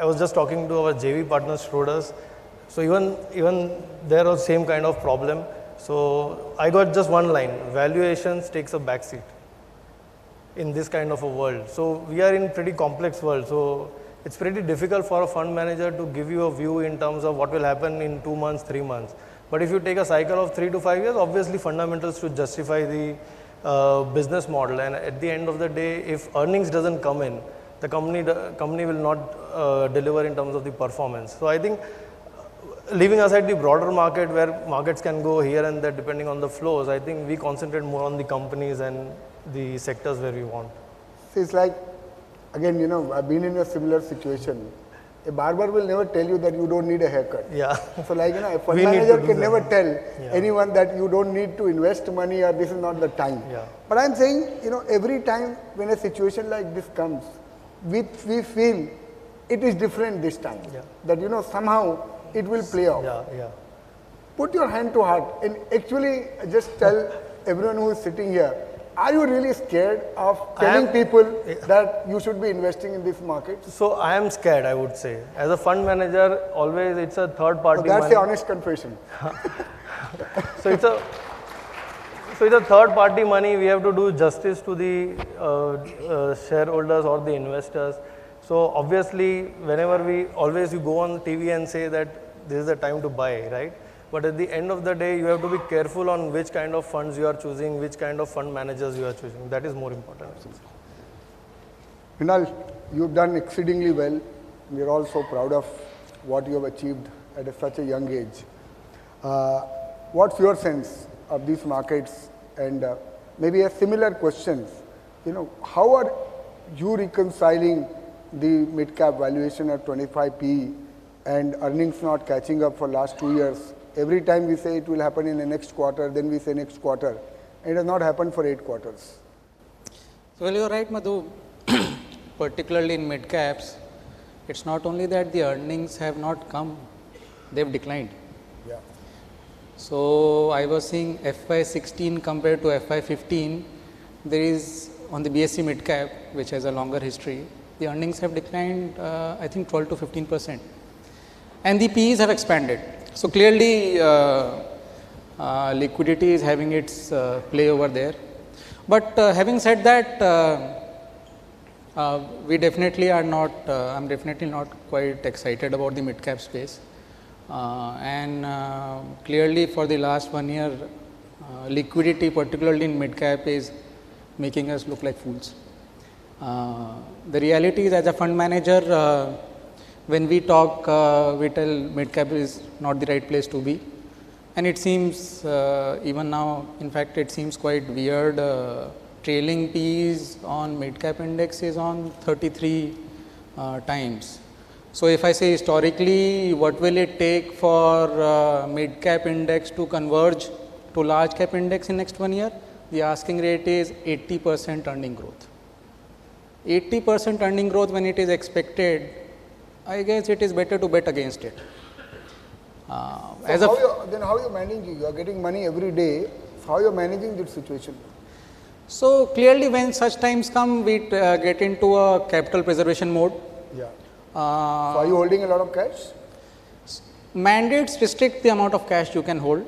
I was just talking to our JV partner Schroders. So even there was same kind of problem. So I got just one line: valuations takes a backseat in this kind of a world. So we are in pretty complex world. So it's pretty difficult for a fund manager to give you a view in terms of what will happen in 2 months, 3 months. But if you take a cycle of 3 to 5 years, obviously fundamentals should justify the business model. And at the end of the day, if earnings doesn't come in, the company will not deliver in terms of the performance. So I think leaving aside the broader market where markets can go here and there depending on the flows, I think we concentrate more on the companies and the sectors where we want. So it's like, again, you know, I've been in a similar situation. A barber will never tell you that you don't need a haircut. Yeah. So like, you know, a fund manager can never tell anyone that you don't need to invest money or this is not the time. Yeah. But I'm saying, you know, every time when a situation like this comes, we feel it is different this time. Yeah. That, you know, somehow it will play out. Yeah. Put your hand to heart and actually just tell everyone who is sitting here, are you really scared of telling people that you should be investing in this market? So I am scared, I would say. As a fund manager, always it's a third party. That's the honest confession. So it's a third party money. We have to do justice to the shareholders or the investors. So obviously, whenever you go on TV and say that this is the time to buy, right? But at the end of the day, you have to be careful on which kind of funds you are choosing, which kind of fund managers you are choosing. That is more important. Mrinal, you've done exceedingly well. We are all so proud of what you have achieved at such a young age. What's your sense of these markets? And maybe a similar question, you know, how are you reconciling the mid-cap valuation at 25 PE and earnings not catching up for last 2 years? Every time we say it will happen in the next quarter, then we say next quarter. It has not happened for 8 quarters. Well, you're right, Madhu. Particularly in mid-caps, it's not only that the earnings have not come, they've declined. Yeah. So I was seeing FY16 compared to FY15, there is on the BSE mid-cap, which has a longer history, the earnings have declined, I think 12 to 15%. And the PEs have expanded. So clearly, liquidity is having its play over there. But having said that, we definitely are not, I'm definitely not quite excited about the mid-cap space. And clearly for the last 1 year, liquidity, particularly in mid-cap, is making us look like fools. The reality is, as a fund manager, when we talk, we tell mid-cap is not the right place to be. And it seems, even now, in fact, it seems quite weird. Trailing P's on mid-cap index is on 33 times. So if I say historically, what will it take for mid-cap index to converge to large cap index in next 1 year? The asking rate is 80% earning growth. 80% earning growth when it is expected, I guess it is better to bet against it. Then how are you managing? You are getting money every day. How are you managing this situation? So clearly, when such times come, we get into a capital preservation mode. Yeah. So are you holding a lot of cash? Mandates restrict the amount of cash you can hold.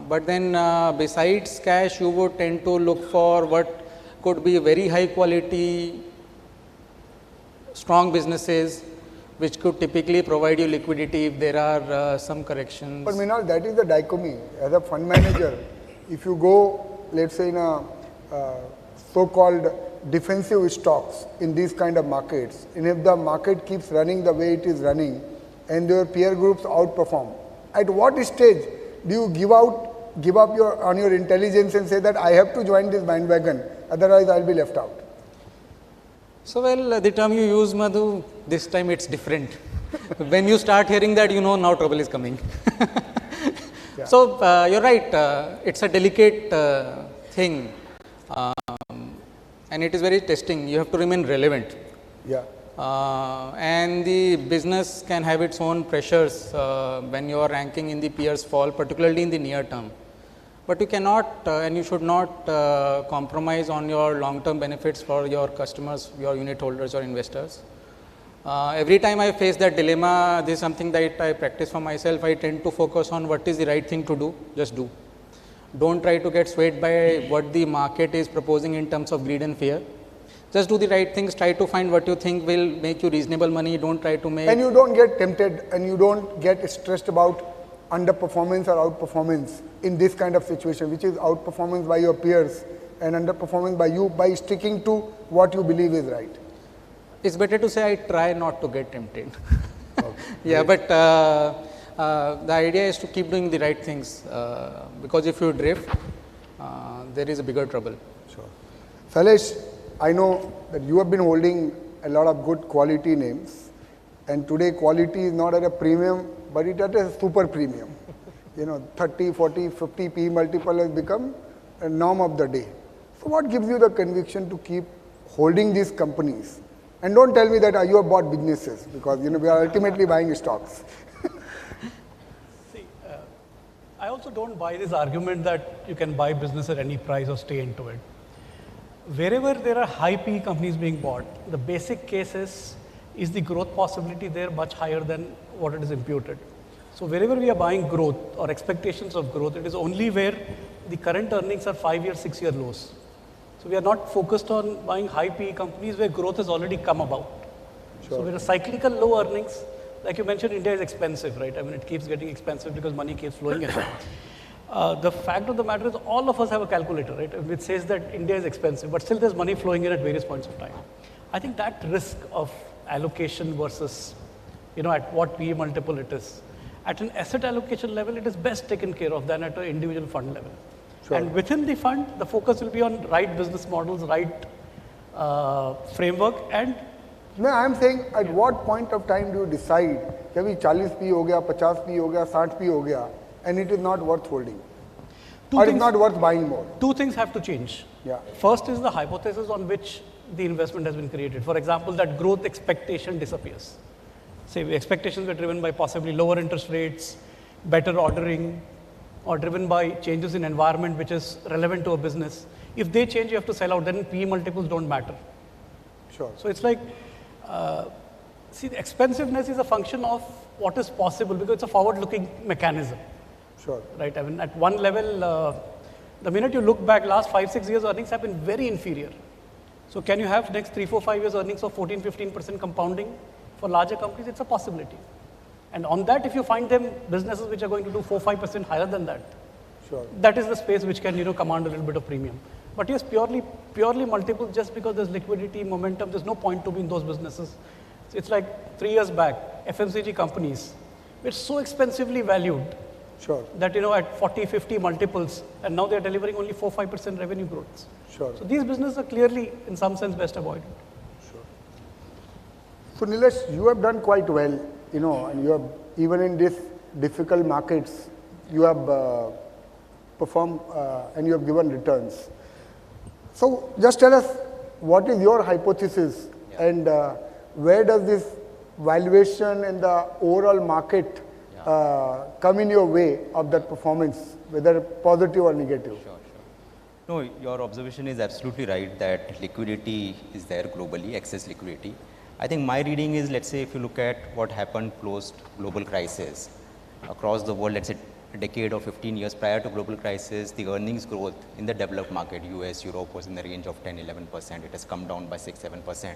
But then besides cash, you would tend to look for what could be very high quality, strong businesses, which could typically provide you liquidity if there are some corrections. But Mrinal, that is the dichotomy. As a fund manager, if you go, let's say, in a so-called defensive stocks in these kind of markets, and if the market keeps running the way it is running and your peer groups outperform, at what stage do you give up on your intelligence and say that I have to join this bandwagon, otherwise I'll be left out? So, well, the term you use, Madhu, this time it's different. When you start hearing that, you know now trouble is coming. Yeah. So, you're right, it's a delicate thing, and it is very testing. You have to remain relevant. Yeah. And the business can have its own pressures when your ranking in the peers fall, particularly in the near term. But you cannot and you should not compromise on your long-term benefits for your customers, your unit holders or investors. Every time I face that dilemma, this is something that I practice for myself. I tend to focus on what is the right thing to do, just do. Don't try to get swayed by what the market is proposing in terms of greed and fear. Just do the right things, try to find what you think will make you reasonable money, don't try to make... And you don't get tempted and you don't get stressed about underperformance or outperformance in this kind of situation, which is outperformance by your peers and underperformance by you by sticking to what you believe is right. It's better to say I try not to get tempted. Okay. Yeah, but the idea is to keep doing the right things because if you drift, there is a bigger trouble. Sure. Sailesh, I know that you have been holding a lot of good quality names, and today quality is not at a premium, but it at a super premium. 30, 40, 50 P multiple has become a norm of the day. So what gives you the conviction to keep holding these companies? And don't tell me that you have bought businesses, because we are ultimately buying stocks. See, I also don't buy this argument that you can buy business at any price or stay into it. Wherever there are high PE companies being bought, the basic case is the growth possibility there much higher than what it is imputed. So wherever we are buying growth or expectations of growth, it is only where the current earnings are 5-year, 6-year lows. So we are not focused on buying high PE companies where growth has already come about. Sure. So where a cyclical low earnings, like you mentioned, India is expensive, right? I mean, it keeps getting expensive because money keeps flowing in. The fact of the matter is all of us have a calculator, right, which says that India is expensive, but still there's money flowing in at various points of time. I think that risk of allocation versus, at what PE multiple it is, at an asset allocation level, it is best taken care of than at an individual fund level. Sure. And within the fund, the focus will be on right business models, right framework, and no, I am saying at what point of time do you decide that 40 P ho gaya, 50 P ho gaya, 60 P ho gaya, and it is not worth holding, or it's not worth buying more? Two things have to change. Yeah. First is the hypothesis on which the investment has been created. For example, that growth expectation disappears. Say expectations were driven by possibly lower interest rates, better ordering, or driven by changes in environment which is relevant to a business. If they change, you have to sell out, then PE multiples don't matter. Sure. So it's like, see, the expensiveness is a function of what is possible because it's a forward-looking mechanism. Sure. Right. I mean, at one level, the minute you look back, last 5-6 years earnings have been very inferior. So can you have next 3-4-5 years earnings of 14-15% compounding for larger companies? It's a possibility. And on that, if you find them businesses which are going to do 4-5% higher than that, sure, that is the space which can command a little bit of premium. But yes, purely multiple, just because there's liquidity, momentum, there's no point to be in those businesses. It's like 3 years back, FMCG companies were so expensively valued. Sure. That at 40-50 multiples, and now they are delivering only 4-5% revenue growth. Sure. So these businesses are clearly, in some sense, best avoided. Sure. So Neelesh, you have done quite well, and you have, even in these difficult markets, you have performed and you have given returns. So just tell us, what is your hypothesis, and where does this valuation and the overall market come in your way of that performance, whether positive or negative? Sure. No, your observation is absolutely right that liquidity is there globally, excess liquidity. I think my reading is, let's say, if you look at what happened post global crisis across the world, let's say a decade or 15 years prior to global crisis, the earnings growth in the developed market, US, Europe, was in the range of 10-11%. It has come down by 6-7%.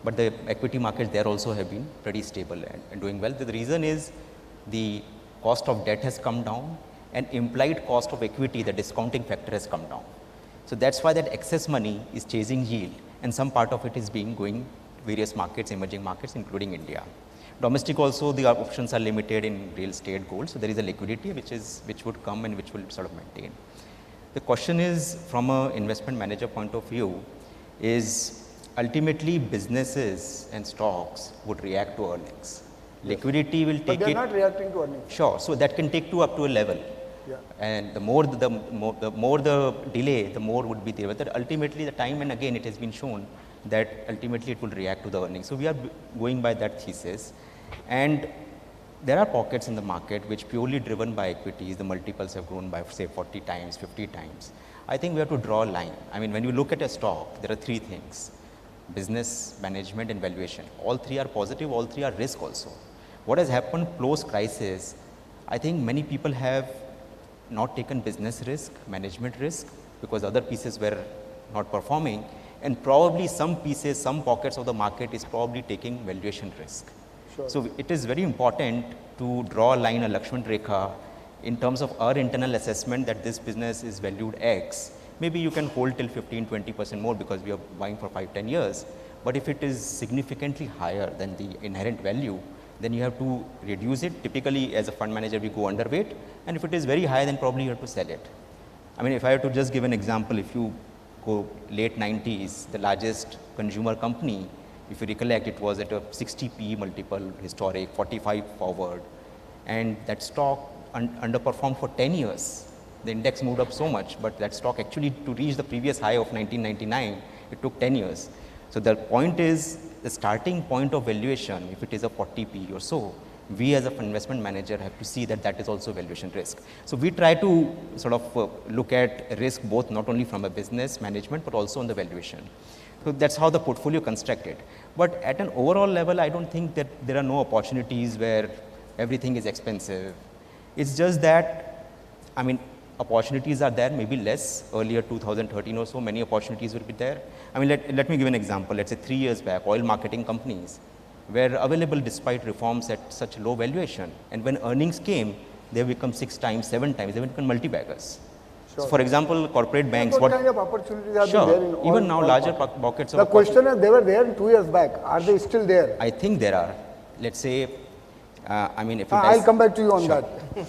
But the equity markets there also have been pretty stable and doing well. The reason is the cost of debt has come down, and implied cost of equity, the discounting factor, has come down. So that's why that excess money is chasing yield, and some part of it is going various markets, emerging markets, including India. Domestic also, the options are limited in real estate, gold. So there is a liquidity which would come and which will sort of maintain. The question is, from an investment manager point of view, is ultimately businesses and stocks would react to earnings. Liquidity will take it. But they're not reacting to earnings. Sure. So that can take up to a level. Yeah. And the more the delay, the more would be there. But ultimately the time, and again it has been shown that ultimately it will react to the earnings. So we are going by that thesis. And there are pockets in the market which purely driven by equities, the multiples have grown by say 40 times, 50 times. I think we have to draw a line. I mean, when you look at a stock, there are three things. business management and valuation. All three are positive, all three are risk also. What has happened post crisis, I think many people have not taken business risk, management risk, because other pieces were not performing, and probably some pieces, some pockets of the market is probably taking valuation risk. Sure. So it is very important to draw a line, a Lakshman Rekha, in terms of our internal assessment that this business is valued X. Maybe you can hold till 15-20% more because we are buying for 5-10 years. But if it is significantly higher than the inherent value, then you have to reduce it. Typically, as a fund manager, we go underweight. And if it is very high, then probably you have to sell it. I mean, if I have to just give an example, if you go late 90s, the largest consumer company, if you recollect, it was at a 60 PE multiple, historic, 45 forward. And that stock underperformed for 10 years. The index moved up so much, but that stock actually, to reach the previous high of 1999, it took 10 years. So the point is, the starting point of valuation, if it is a 40 PE or so, we as an investment manager have to see that that is also valuation risk. So we try to sort of look at risk both not only from a business management, but also on the valuation. So that's how the portfolio constructed. But at an overall level, I don't think that there are no opportunities where everything is expensive. It's just that, I mean, opportunities are there, maybe less. Earlier, 2013 or so, many opportunities will be there. I mean, let me give an example. Let's say 3 years back, oil marketing companies were available despite reforms at such low valuation. And when earnings came, they have become 6 times, 7 times, they have become multi-baggers. Sure. So for example, corporate banks. What kind of opportunities are Sure. there in all, Even now, all larger markets? pockets The of question is, they were there 2 years back. Are they still there? I think there are. Let's say, I mean, if I'll come back to you on Sure. that.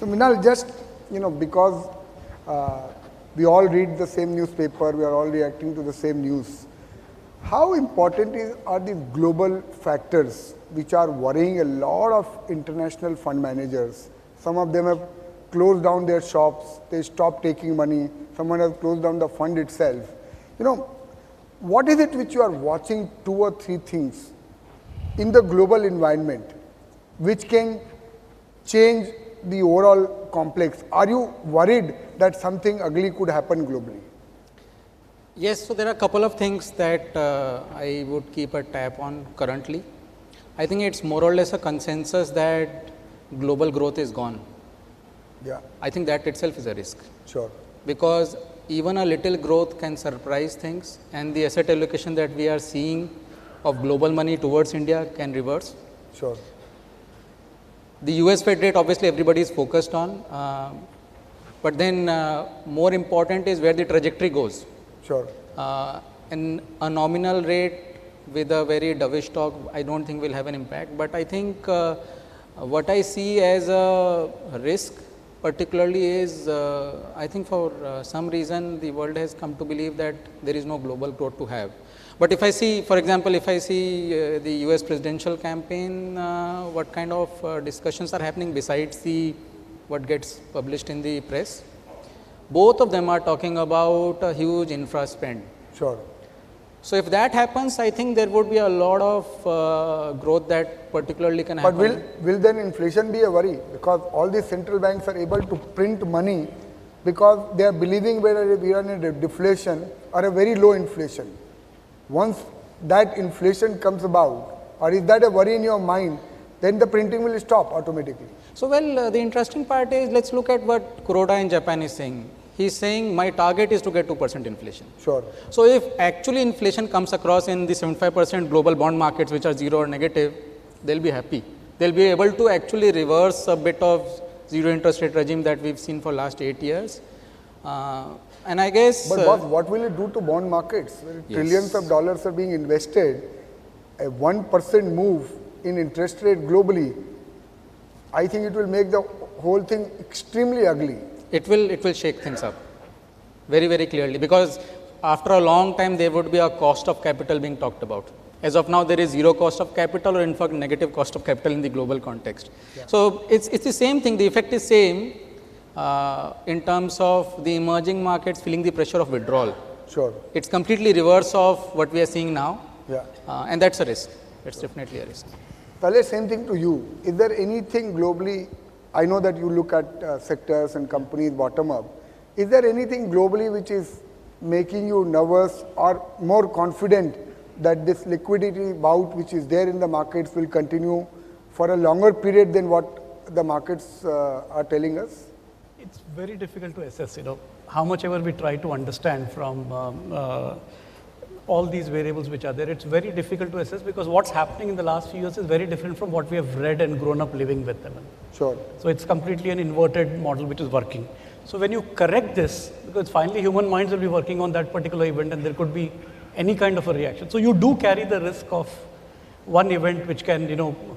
So Mrinal, just, because we all read the same newspaper, we are all reacting to the same news. How important are the global factors which are worrying a lot of international fund managers? Some of them have closed down their shops, they stopped taking money, someone has closed down the fund itself. What is it which you are watching 2 or 3 things in the global environment which can change the overall complex? Are you worried that something ugly could happen globally? Yes, so there are a couple of things that I would keep a tab on currently. I think it's more or less a consensus that global growth is gone. Yeah, I think that itself is a risk, sure. because even a little growth can surprise things, and the asset allocation that we are seeing of global money towards India can reverse. Sure. The US Fed rate, obviously everybody is focused on, but then more important is where the trajectory goes. Sure. And a nominal rate with a very dovish talk, I don't think will have an impact. But I think what I see as a risk particularly is, I think for some reason the world has come to believe that there is no global growth to have. But if I see, for example, if I see the US presidential campaign, what kind of discussions are happening besides what gets published in the press, both of them are talking about a huge infra spend. Sure. So if that happens, I think there would be a lot of growth that particularly can happen. But will then inflation be a worry? Because all these central banks are able to print money because they are believing whether we are in a deflation or a very low inflation. Once that inflation comes about, or is that a worry in your mind, then the printing will stop automatically. So, well, the interesting part is, let's look at what Kuroda in Japan is saying. He is saying, my target is to get 2% inflation. Sure. So, if actually inflation comes across in the 75% global bond markets, which are 0 or negative, they'll be happy. They'll be able to actually reverse a bit of zero interest rate regime that we've seen for last 8 years. And I guess... But boss, what will it do to bond markets? Yes. Trillions of dollars are being invested. A 1% move in interest rate globally, I think it will make the whole thing extremely ugly. It will shake things up very, very clearly, because after a long time there would be a cost of capital being talked about. As of now, there is zero cost of capital, or in fact negative cost of capital in the global context. Yeah. So it's the same thing. The effect is same in terms of the emerging markets feeling the pressure of withdrawal. Sure. It's completely reverse of what we are seeing now. Yeah. And that's a risk. That's definitely a risk. Sailesh, same thing to you. Is there anything globally, I know that you look at sectors and companies bottom up. Is there anything globally which is making you nervous or more confident that this liquidity bout which is there in the markets will continue for a longer period than what the markets are telling us? It's very difficult to assess, how much ever we try to understand from all these variables which are there, it's very difficult to assess because what's happening in the last few years is very different from what we have read and grown up living with them. Sure. So it's completely an inverted model which is working. So when you correct this, because finally human minds will be working on that particular event and there could be any kind of a reaction. So you do carry the risk of one event which can,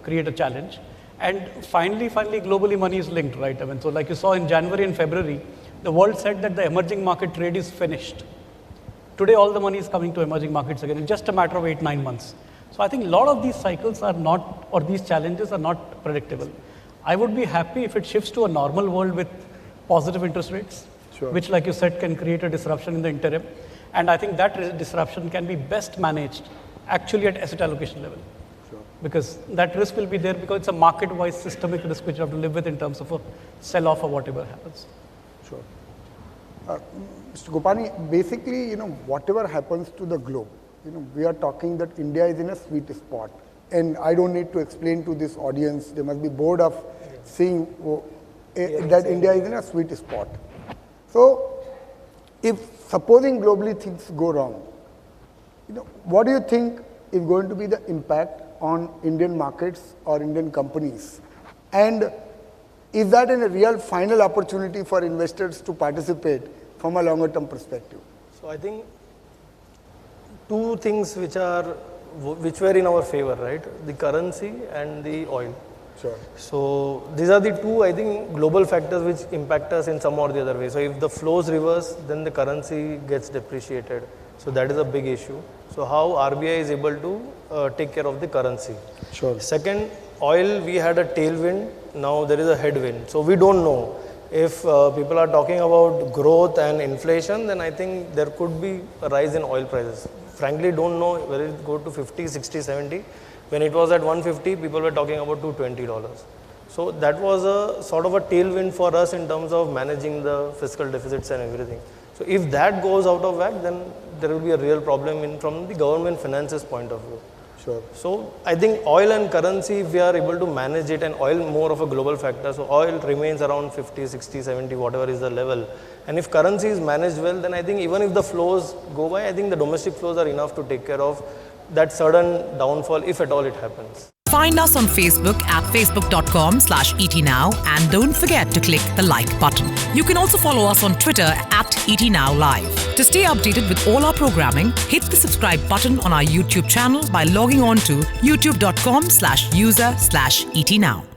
create a challenge. And finally, globally money is linked, right? So like you saw in January and February, the world said that the emerging market trade is finished. Today, all the money is coming to emerging markets again in just a matter of 8-9 months. So I think a lot of these cycles are not, or these challenges are not predictable. I would be happy if it shifts to a normal world with positive interest rates, sure, which like you said can create a disruption in the interim. And I think that disruption can be best managed actually at asset allocation level. Sure. Because that risk will be there because it's a market-wise systemic risk which you have to live with in terms of a sell-off or whatever happens. Sure. Mr. Gopani, basically, whatever happens to the globe, we are talking that India is in a sweet spot. And I don't need to explain to this audience, they must be bored of seeing that India is in a sweet spot. So, if supposing globally things go wrong, what do you think is going to be the impact on Indian markets or Indian companies? And is that a real final opportunity for investors to participate from a longer term perspective? So I think two things which were in our favor, right? The currency and the oil. Sure. So these are the two, I think, global factors which impact us in some or the other way. So if the flows reverse, then the currency gets depreciated. So that is a big issue. So how RBI is able to take care of the currency. Sure. Second, oil, we had a tailwind, now there is a headwind. So we don't know. If people are talking about growth and inflation, then I think there could be a rise in oil prices. Frankly, don't know whether it go to 50, 60, 70. When it was at 150, people were talking about $220. So that was a sort of a tailwind for us in terms of managing the fiscal deficits and everything. So if that goes out of whack, then there will be a real problem from the government finances point of view. Sure. So I think oil and currency, if we are able to manage it, and oil more of a global factor, so oil remains around 50, 60, 70, whatever is the level. And if currency is managed well, then I think even if the flows go by, I think the domestic flows are enough to take care of that sudden downfall, if at all it happens. Find us on Facebook at facebook.com/ETNOW and don't forget to click the like button. You can also follow us on Twitter at ETNOW Live. To stay updated with all our programming, hit the subscribe button on our YouTube channel by logging on to youtube.com/user/ETNOW.